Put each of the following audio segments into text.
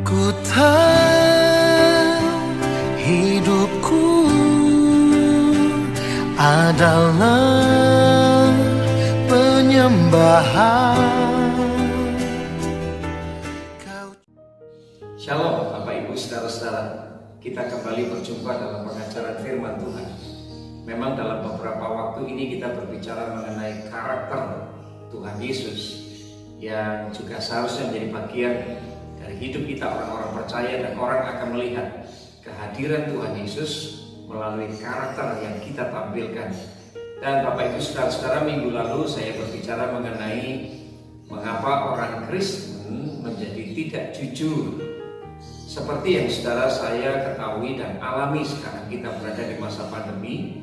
Ku tahu hidupku adalah penyembahan. Shalom Bapak Ibu Saudara-saudara, kita kembali berjumpa dalam pengajaran firman Tuhan. Memang dalam beberapa waktu ini kita berbicara mengenai karakter Tuhan Yesus yang juga seharusnya menjadi bagian dari hidup kita orang-orang percaya, dan orang akan melihat kehadiran Tuhan Yesus melalui karakter yang kita tampilkan. Dan Bapak Ibu Saudara-saudara, minggu lalu saya berbicara mengenai mengapa orang Kristen menjadi tidak jujur. Seperti yang saudara saya ketahui dan alami sekarang, kita berada di masa pandemi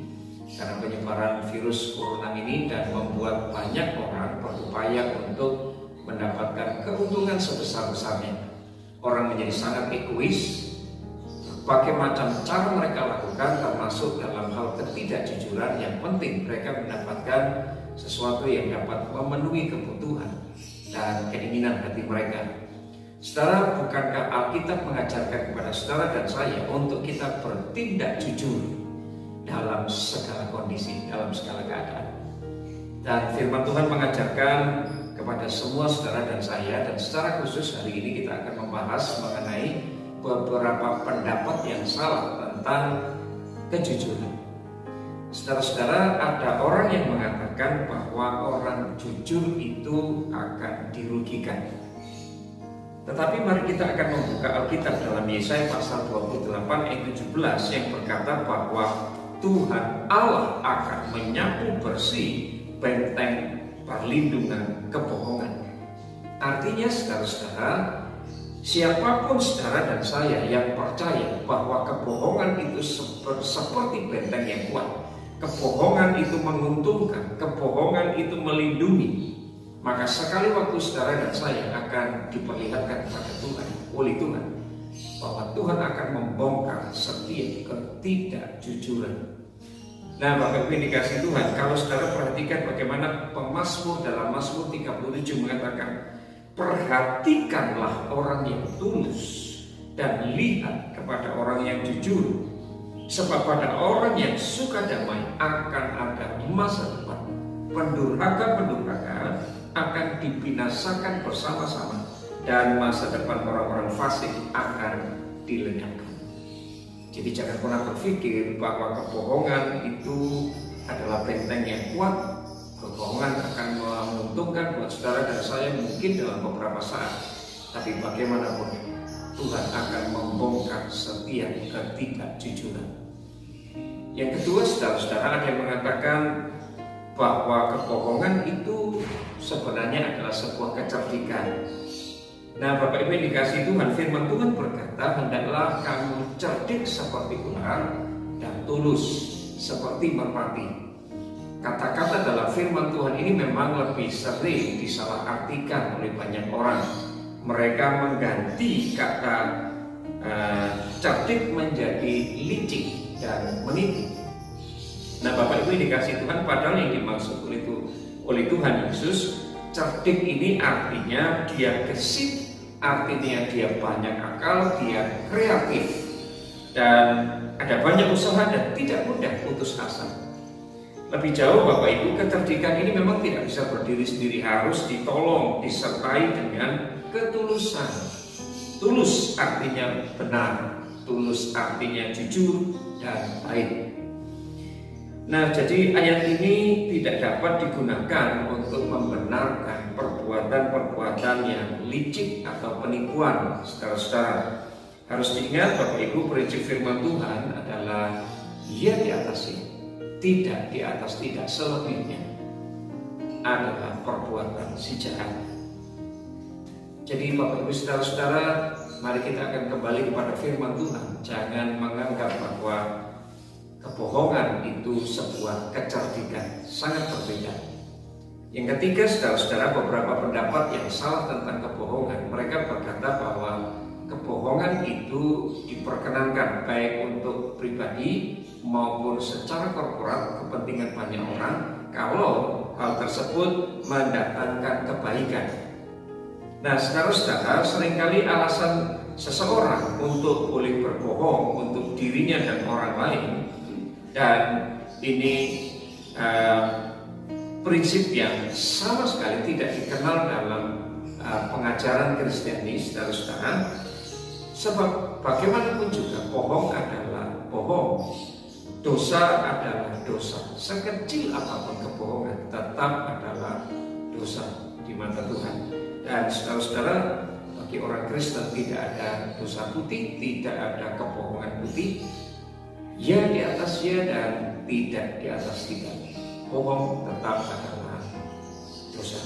karena penyebaran virus corona ini, dan membuat banyak orang berupaya untuk mendapatkan keuntungan sebesar-besarnya. Orang menjadi sangat egois, berbagai macam cara mereka lakukan, termasuk dalam hal ketidakjujuran. Yang penting mereka mendapatkan sesuatu yang dapat memenuhi kebutuhan dan keinginan hati mereka. Saudara, bukankah Alkitab mengajarkan kepada saudara dan saya untuk kita bertindak jujur dalam segala kondisi, dalam segala keadaan? Dan firman Tuhan mengajarkan kepada semua saudara dan saya, dan secara khusus hari ini kita akan membahas mengenai beberapa pendapat yang salah tentang kejujuran. Saudara-saudara, ada orang yang mengatakan bahwa orang jujur itu akan dirugikan. Tetapi mari kita akan membuka Alkitab dalam Yesaya pasal 28 ayat 17 yang berkata bahwa Tuhan Allah akan menyapu bersih benteng perlindungan kebohongan. Artinya saudara-saudara, siapapun saudara dan saya yang percaya bahwa kebohongan itu seperti benteng yang kuat, kebohongan itu menguntungkan, kebohongan itu melindungi, maka sekali waktu saudara dan saya akan diperlihatkan kepada Tuhan, oleh Tuhan, bahwa Tuhan akan membongkar setiap ketidakjujuran. Nah, Bapak Ibu dikasih Tuhan, kalau saudara perhatikan bagaimana pemazmur dalam Mazmur 37 mengatakan, perhatikanlah orang yang tulus dan lihat kepada orang yang jujur, sebab pada orang yang suka damai akan ada masa depan. Pendurhaka-pendurhaka akan dibinasakan bersama-sama, dan masa depan orang-orang fasik akan dilenyapkan. Jadi jangan pernah berpikir bahwa kebohongan itu adalah benteng yang kuat. Kebohongan akan menguntungkan buat saudara dan saya mungkin dalam beberapa saat, tapi bagaimanapun Tuhan akan membongkar setiap ketidakjujuran. Yang kedua, saudara-saudara, ada yang mengatakan bahwa kebohongan itu sebenarnya adalah sebuah kecerdikan. Nah, Bapak Ibu yang dikasihi Tuhan, firman Tuhan berkata, hendaklah kamu cerdik seperti ular dan tulus seperti merpati. Kata-kata dalam firman Tuhan ini memang lebih sering disalahartikan oleh banyak orang. Mereka mengganti kata cerdik menjadi licik dan menipu. Nah, Bapak Ibu yang dikasihi Tuhan, padahal yang dimaksud oleh Tuhan Yesus, cerdik ini artinya dia gesit, artinya dia banyak akal, dia kreatif, dan ada banyak usaha dan tidak mudah putus asa. Lebih jauh Bapak Ibu, kecerdikan ini memang tidak bisa berdiri sendiri, harus ditolong, disertai dengan ketulusan. Tulus artinya benar, tulus artinya jujur dan baik. Nah, jadi ayat ini tidak dapat digunakan untuk membenarkan perbuatan-perbuatan yang licik atau penipuan, saudara-saudara. Harus diingat Bapak Ibu, prinsip firman Tuhan adalah dia di atasnya, tidak di atas, tidak selebihnya adalah perbuatan si jahat. Jadi Bapak Ibu saudara-saudara, mari kita akan kembali kepada firman Tuhan. Jangan menganggap bahwa kebohongan itu sebuah kecerdikan, sangat berbeda. Yang ketiga, saudara-saudara, beberapa pendapat yang salah tentang kebohongan. Mereka berkata bahwa kebohongan itu diperkenankan baik untuk pribadi maupun secara korporat, kepentingan banyak orang, kalau hal tersebut mendatangkan kebaikan. Nah, saudara-saudara, seringkali alasan seseorang untuk boleh berbohong untuk dirinya dan orang lain, dan ini prinsip yang sama sekali tidak dikenal dalam pengajaran Kristiani, saudara-saudara. Sebab bagaimanapun juga bohong adalah bohong, dosa adalah dosa. Sekecil apapun kebohongan tetap adalah dosa di mata Tuhan. Dan saudara-saudara, bagi orang Kristen tidak ada dosa putih, tidak ada kebohongan putih. Ya di atas ya dan tidak di atas tidak. Bohong tetap adalah dosa.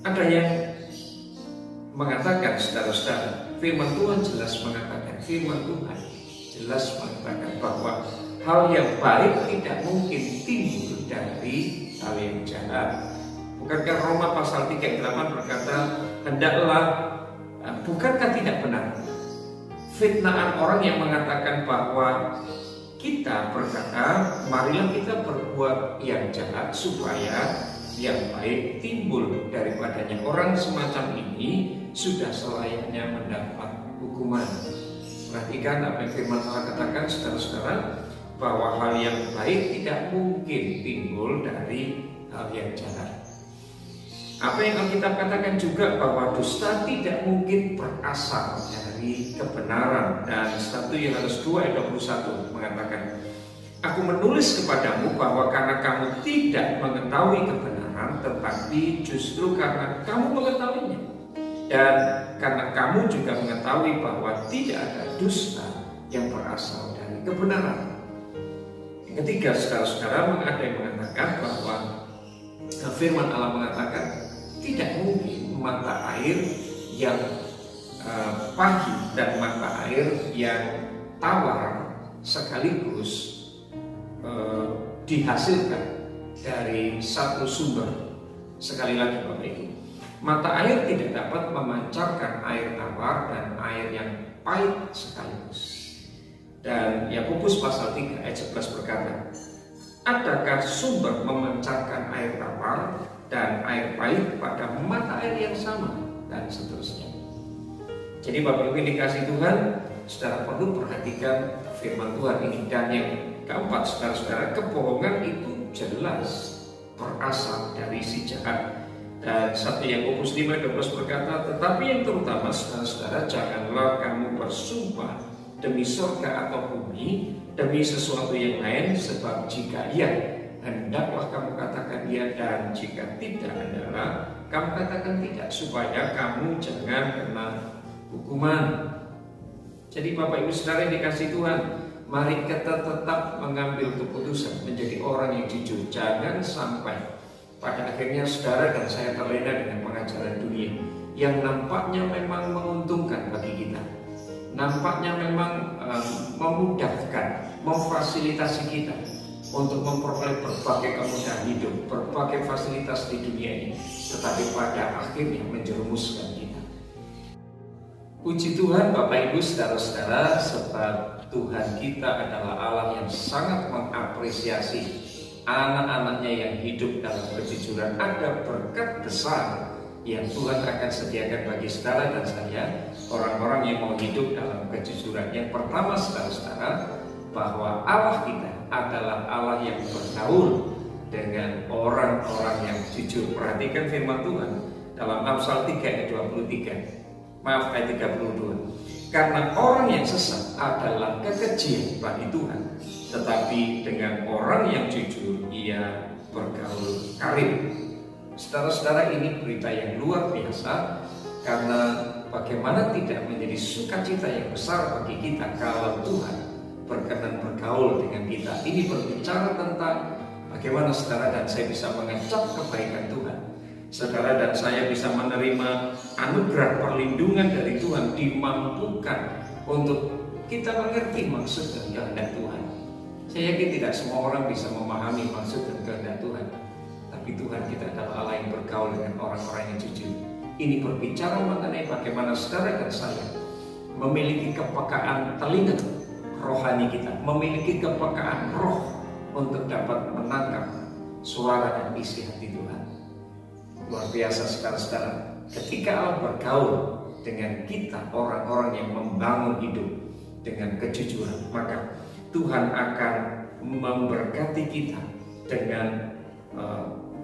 Ada yang mengatakan, saudara-saudara, firman Tuhan jelas mengatakan bahwa hal yang baik tidak mungkin timbul dari hal yang jahat. Bukankah Roma pasal 3 ayat 8 berkata, bukankah tidak benar fitnaan orang yang mengatakan bahwa kita berkata, marilah kita berbuat yang jahat supaya yang baik timbul daripadanya. Orang semacam ini sudah selayaknya mendapat hukuman. Perhatikan apa yang firman Allah katakan, saudara-saudara, bahwa hal yang baik tidak mungkin timbul dari hal yang jahat. Apa yang Alkitab katakan juga bahwa dusta tidak mungkin berasal dari kebenaran. Dan 1 Yohanes 2 ayat 21 mengatakan, aku menulis kepadamu bahwa karena kamu tidak mengetahui kebenaran, tetapi justru karena kamu mengetahuinya, dan karena kamu juga mengetahui bahwa tidak ada dusta yang berasal dari kebenaran. Yang ketiga, saudara-saudara, ada yang mengatakan bahwa firman Allah mengatakan tidak mungkin mata air yang pahit dan mata air yang tawar sekaligus dihasilkan dari satu sumber. Sekali lagi Bapak Ibu, mata air tidak dapat memancarkan air tawar dan air yang pahit sekaligus. Dan Yakobus pasal 3 ayat 11 berkata, adakah sumber memancarkan air tawar dan air pahit pada mata air yang sama, dan seterusnya. Jadi Bapak Ibu dikasih Tuhan, saudara perlu perhatikan firman Tuhan ini. Dan yang keempat, saudara-saudara, kebohongan itu jelas berasal dari si jahat. Dan 1 Yakobus 5:12 berkata, tetapi yang terutama saudara-saudara, janganlah kamu bersumpah demi surga atau bumi, demi sesuatu yang lain, sebab jika iya, hendaklah kamu katakan iya, dan jika tidak, hendaklah kamu katakan tidak, supaya kamu jangan kena hukuman. Jadi Bapak Ibu Saudara yang dikasih Tuhan, mari kita tetap mengambil keputusan menjadi orang yang jujur. Jangan sampai pada akhirnya saudara dan saya terlena dengan pengajaran dunia yang nampaknya memang menguntungkan bagi kita, nampaknya memang memudahkan, memfasilitasi kita untuk memperoleh berbagai kemudahan hidup, berbagai fasilitas di dunia ini, tetapi pada akhirnya menjerumuskan kita. Puji Tuhan Bapak Ibu saudara-saudara, sebab Tuhan kita adalah Allah yang sangat mengapresiasi anak-anaknya yang hidup dalam kejujuran. Ada berkat besar yang Tuhan akan sediakan bagi saudara dan saya, orang-orang yang mau hidup dalam kejujuran. Yang pertama saudara-saudara, bahwa Allah kita adalah Allah yang bergaul dengan orang-orang yang jujur. Perhatikan firman Tuhan dalam Amsal 3 ayat 32. Karena orang yang sesat adalah kekejian bagi Tuhan, tetapi dengan orang yang jujur ia bergaul karib. Saudara-saudara, ini berita yang luar biasa, karena bagaimana tidak menjadi sukacita yang besar bagi kita kalau Tuhan berkenan bergaul dengan kita. Ini berbicara tentang bagaimana saudara dan saya bisa mengecap kebaikan Tuhan. Saudara dan saya bisa menerima anugerah perlindungan dari Tuhan, dimampukan untuk kita mengerti maksud dan kehendak Tuhan. Saya yakin tidak semua orang bisa memahami maksud dan kehendak Tuhan, tapi Tuhan kita adalah Allah yang bergaul dengan orang-orang yang jujur. Ini berbicara mengenai bagaimana saudara dan saya memiliki kepekaan telinga rohani kita, memiliki kepekaan roh untuk dapat menangkap suara dan isi hati Tuhan. Luar biasa saudara-saudara. ketika Allah bergaul dengan kita, orang-orang yang membangun hidup dengan kejujuran, maka Tuhan akan memberkati kita dengan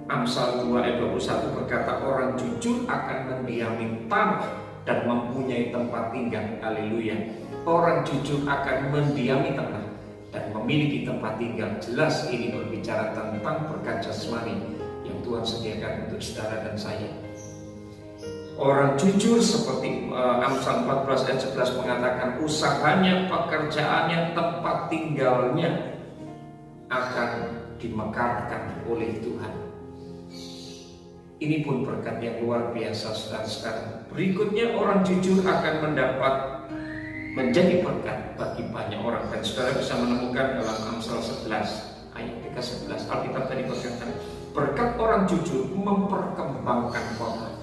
Amsal 2 ayat 21 berkata, orang jujur akan mendiami tanah dan mempunyai tempat tinggal. Haleluya. Orang jujur akan mendiami tanah dan memiliki tempat tinggal. Jelas ini berbicara tentang berkat jasmani yang Tuhan sediakan untuk saudara dan saya. Orang jujur seperti Amsal 14 ayat 11 mengatakan, usahanya, pekerjaannya, tempat tinggalnya akan dimekarkan oleh Tuhan. Ini pun berkat yang luar biasa saudara-saudara. Berikutnya, orang jujur akan menjadi berkat bagi banyak orang. Dan saudara bisa menemukan dalam Amsal 11 ayat 11 Alkitab tadi berkata, berkat orang jujur memperkembangkan kota,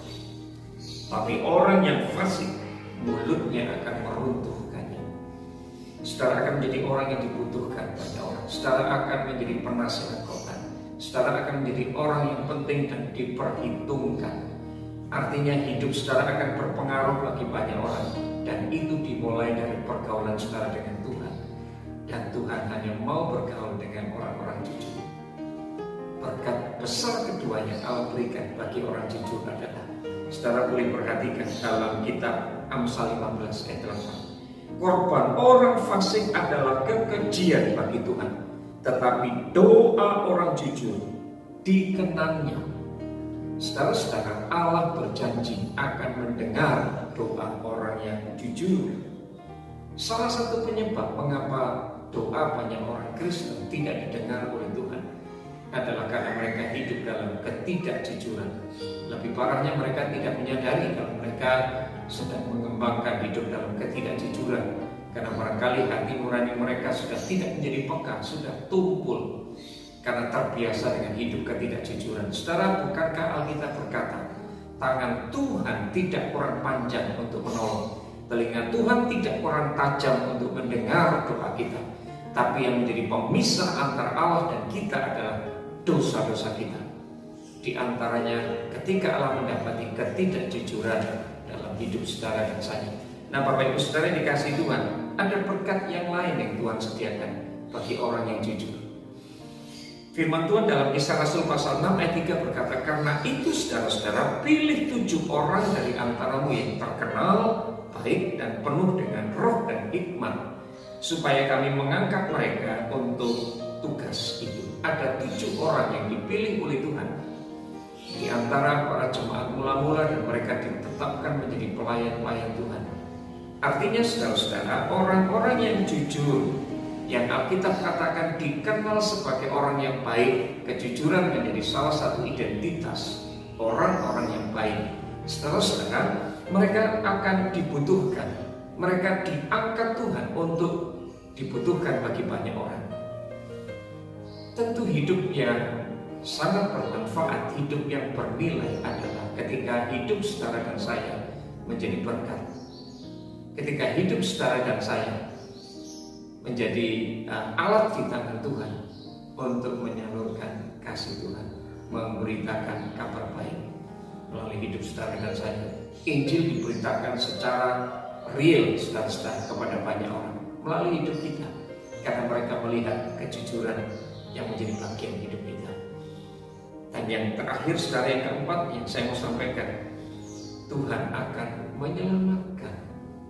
tapi orang yang fasik mulutnya akan meruntuhkannya. Saudara akan menjadi orang yang dibutuhkan banyak orang. Saudara akan menjadi penasihat kota. Saudara akan menjadi orang yang penting dan diperhitungkan. Artinya hidup saudara akan berpengaruh bagi banyak orang. Dan itu dimulai dari pergaulan saudara dengan Tuhan. Dan Tuhan hanya mau bergaul dengan orang-orang jujur. Berkat besar kedua yang Allah berikan bagi orang jujur adalah, saudara boleh perhatikan dalam kitab Amsal 15 ayat 8. Korban orang fasik adalah kekejian bagi Tuhan, tetapi doa orang jujur dikenannya. Saudara-saudara, Allah berjanji akan mendengar doa orang yang jujur. Salah satu penyebab mengapa doa banyak orang Kristen tidak didengar oleh Tuhan adalah karena mereka hidup dalam ketidakjujuran. Lebih parahnya, mereka tidak menyadari kalau mereka sedang mengembangkan hidup dalam ketidakjujuran. Karena barangkali hati nurani mereka sudah tidak menjadi peka, sudah tumpul karena terbiasa dengan hidup ketidakjujuran. Saudara, bukankah Alkitab berkata, tangan Tuhan tidak kurang panjang untuk menolong, telinga Tuhan tidak kurang tajam untuk mendengar doa kita, tapi yang menjadi pemisah antara Allah dan kita adalah dosa-dosa kita. Di antaranya ketika Allah mendapati ketidakjujuran dalam hidup saudara dan saya. Nah, Bapak Ibu saudara yang dikasihi Tuhan, ada berkat yang lain yang Tuhan sediakan bagi orang yang jujur. Firman Tuhan dalam Kisah Rasul pasal 6 ayat 3 berkata, karena itu saudara-saudara, pilih 7 orang dari antaramu yang terkenal, baik dan penuh dengan roh dan hikmat, supaya kami mengangkat mereka untuk tugas itu. Ada 7 orang yang dipilih oleh Tuhan di antara para jemaat mula-mula, dan mereka ditetapkan menjadi pelayan-pelayan Tuhan. Artinya saudara-saudara, orang-orang yang jujur, yang Alkitab katakan dikenal sebagai orang yang baik, kejujuran menjadi salah satu identitas orang-orang yang baik. Saudara-saudara, mereka akan dibutuhkan. Mereka diangkat Tuhan untuk dibutuhkan bagi banyak orang. Tentu hidup yang sangat bermanfaat, hidup yang bernilai adalah ketika hidup saudara dan saya menjadi berkat. Ketika hidup saudara dan saya menjadi alat di tangan Tuhan untuk menyalurkan kasih Tuhan, memberitakan kabar baik melalui hidup saudara dan saya. Injil diberitakan secara real saudara-saudara kepada banyak orang melalui hidup kita, karena mereka melihat kejujuran yang menjadi bagian hidup kita. Dan yang terakhir saudara, yang keempat yang saya mau sampaikan, Tuhan akan menyelamatkan.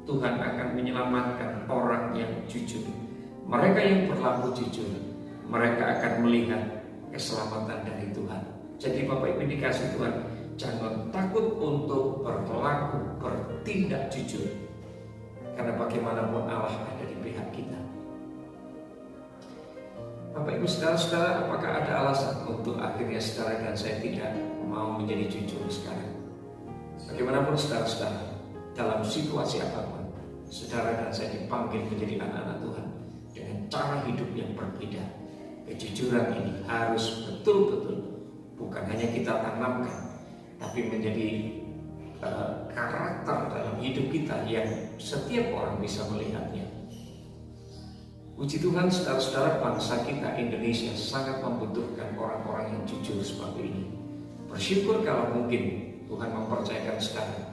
Tuhan akan menyelamatkan orang yang jujur. Mereka yang berlaku jujur, mereka akan melihat keselamatan dari Tuhan. Jadi Bapak Ibu dikasih Tuhan, jangan takut untuk berlaku, bertindak jujur, karena bagaimanapun Allah ada di pihak kita. Bapak Ibu saudara-saudara, apakah ada alasan untuk akhirnya saudara dan saya tidak mau menjadi jujur sekarang? Bagaimanapun saudara-saudara, dalam situasi apapun, saudara dan saya dipanggil menjadi anak-anak Tuhan dengan cara hidup yang berbeda. Kejujuran ini harus betul-betul bukan hanya kita tanamkan, tapi menjadi karakter dalam hidup kita yang setiap orang bisa melihatnya. Puji Tuhan saudara-saudara, bangsa kita Indonesia sangat membutuhkan orang-orang yang jujur seperti ini. Bersyukur kalau mungkin Tuhan mempercayakan sekarang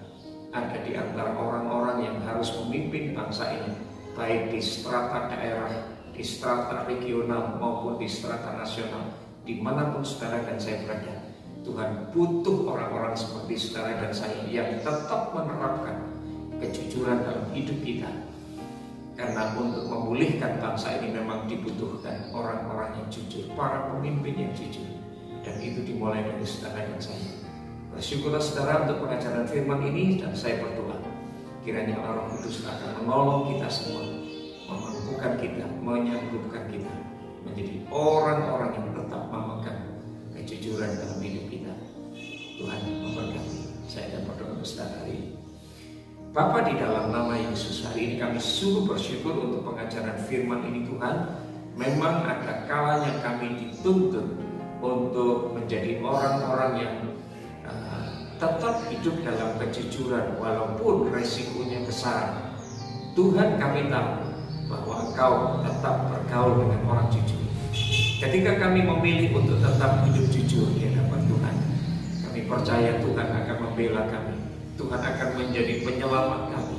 ada di antara orang-orang yang harus memimpin bangsa ini, baik di strata daerah, di strata regional maupun di strata nasional, dimanapun saudara dan saya berada. Tuhan butuh orang-orang seperti saudara dan saya yang tetap menerapkan kejujuran dalam hidup kita. Karena untuk memulihkan bangsa ini memang dibutuhkan orang-orang yang jujur, para pemimpin yang jujur. Dan itu dimulai dari saudara dan saya. Bersyukurlah saudara untuk pengajaran firman ini, dan saya berdoa kiranya Allah Roh Kudus akan menolong kita semua, memampukan kita, menyanggup,kan kita menjadi orang-orang yang tetap memegang kejujuran dalam hidup kita. Tuhan memberkati. Saya akan berdoa untuk saudara hari ini. Bapa, di dalam nama Yesus, hari ini kami sungguh bersyukur untuk pengajaran firman ini Tuhan. Memang ada kalanya kami dituntut untuk menjadi orang-orang yang tetap hidup dalam kejujuran walaupun resikonya besar. Tuhan, kami tahu bahwa Engkau tetap bergaul dengan orang jujur. Ketika kami memilih untuk tetap hidup jujur di hadapan Tuhan, kami percaya Tuhan akan membela kami, Tuhan akan menjadi penyelamat kami,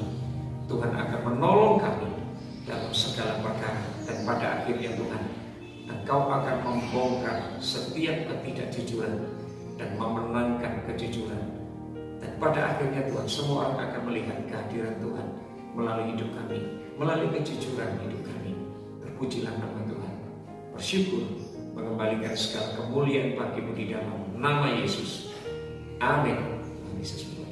Tuhan akan menolong kami dalam segala perkara. Dan pada akhirnya Tuhan, Engkau akan membongkar setiap ketidakjujuran dan memenangkan kejujuran. Dan pada akhirnya Tuhan, semua orang akan melihat kehadiran Tuhan melalui hidup kami, melalui kejujuran hidup kami. Terpujilah nama Tuhan. Bersyukur, mengembalikan segala kemuliaan bagi-Mu di dalam nama Yesus. Amin. Tuhan Yesus.